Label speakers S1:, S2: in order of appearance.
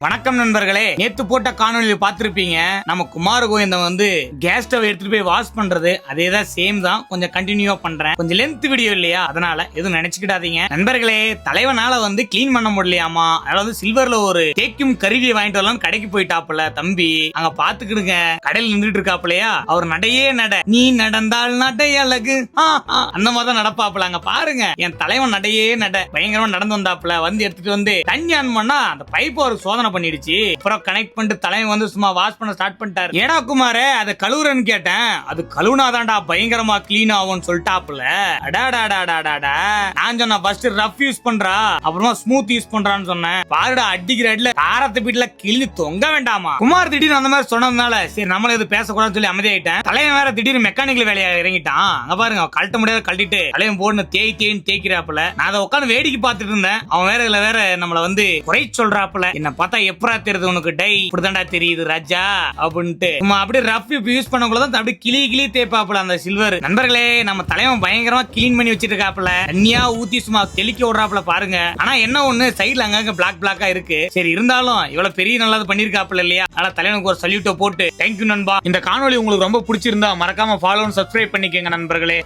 S1: வணக்கம் நண்பர்களே, நேத்து போட்ட காணொலியில் பார்த்திருப்பீங்க. நம்ம குமார கோவிந்தன் வந்து கேஸ் ஸ்டவ் எடுத்துட்டு போய் வாஷ் பண்றது அதேதான், சேம் தான். கொஞ்சம் கண்டினியூவா பண்றேன். கொஞ்சம் லென்த் வீடியோ இல்லையா, அதனால எதுவும் நினைச்சுக்கிட்டாதீங்க நண்பர்களே. தலைவனால வந்து கிளீன் பண்ண முடியலையாமா. அதாவது சில்வர்ல ஒரு தேய்க்கும் கருவியை வாங்கிட்டு வரலாம் கடைக்கு போயிட்டாப்புல தம்பி. அங்க பாத்துக்கிடுங்க, கடையில் நின்றுட்டு இருக்காப்புலையா. அவர் நடையே நட, நீ நடந்தால் நடை அழகு அந்த மாதிரிதான் நடப்பாப்புல. அங்க பாருங்க, என் தலைவன் நடையே நட பயங்கரமா நடந்து வந்தாப்புல. வந்து எடுத்துட்டு வந்து தண்ணி ஆன் பண்ணா அந்த பைப் ஒரு சோதனை பண்ணிடுச்சு. அப்புறம் கனெக்ட் பண்ணிட்டு தலைவன் வந்து சும்மா வாஷ் பண்ண ஸ்டார்ட் பண்ணிட்டாரு. ஏடா குமாரே, அதை கழுவுறன்னு கேட்டேன். அது கழுவுனாதான்டா பயங்கரமா கிளீன் ஆகும்னு சொல்லிட்டாப்புல. நான் சொன்ன ஃபர்ஸ்ட் ரஃப் யூஸ் பண்றா, அப்புறமா ஸ்மூத் யூஸ் பண்றான்னு சொன்னேன். பாருடா, அடிக்கிற அடியில காரத்தை வீட்டுல கிழிஞ்சு தொங்க வேண்டாமா. குமார் திடீர்னு அந்த மாதிரி சொன்னதுனால சரி நம்மள இது பேசக்கூடாதுன்னு சொல்லி அமைதியாயிட்டேன். தலைவன் வேற திடீர்னு மெக்கானிக்கல் வேலையா இறங்கிட்டான். அங்க பாருங்க, கழட்ட முடியாத கழட்டிட்டு தலைவன் போட்டு தேய்ன்னு தேய்க்கிறாப்புல. நான் அதை உட்காந்து வேடிக்கை பார்த்துட்டு இருந்தேன். அவன் வேற நம்மள வந்து குறை சொல்றாப்புல. என்ன பார்த்தா எப்பரா தெரியுது உனக்கு, டை இப்படிதான்டா தெரியுது ராஜா அப்படின்ட்டு. அப்படியே ரஃப் யூஸ் பண்ணக்குள்ளதான் அப்படியே கிளி தேய்ப்பாப்புல அந்த சில்வர். நண்பர்களே, நம்ம தலைவன் பயங்கரமா கிளீன் பண்ணி வச்சிட்டு இருக்காப்புல. தண்ணியா ஊத்தி சும்மா தெளிக்க விடுறாப்புல பாருங்க. ஆனா என்ன ஒண்ணு, சைடுல அங்கங்க பிளாக்கா இருக்கு. சரி இருந்தாலும் இவ்வளவு பெரிய நல்லது பண்ணிருக்காப்புல இல்லையா. ஆனா தலைவனுக்கு ஒரு சல்யூட்டை போட்டு தேங்க்யூ நண்பா. இந்த காணொலி உங்களுக்கு ரொம்ப பிடிச்சிருந்தா மறக்காம ஃபாலோ சப்ஸ்கிரைப் பண்ணிக்கங்க நண்பர்களே.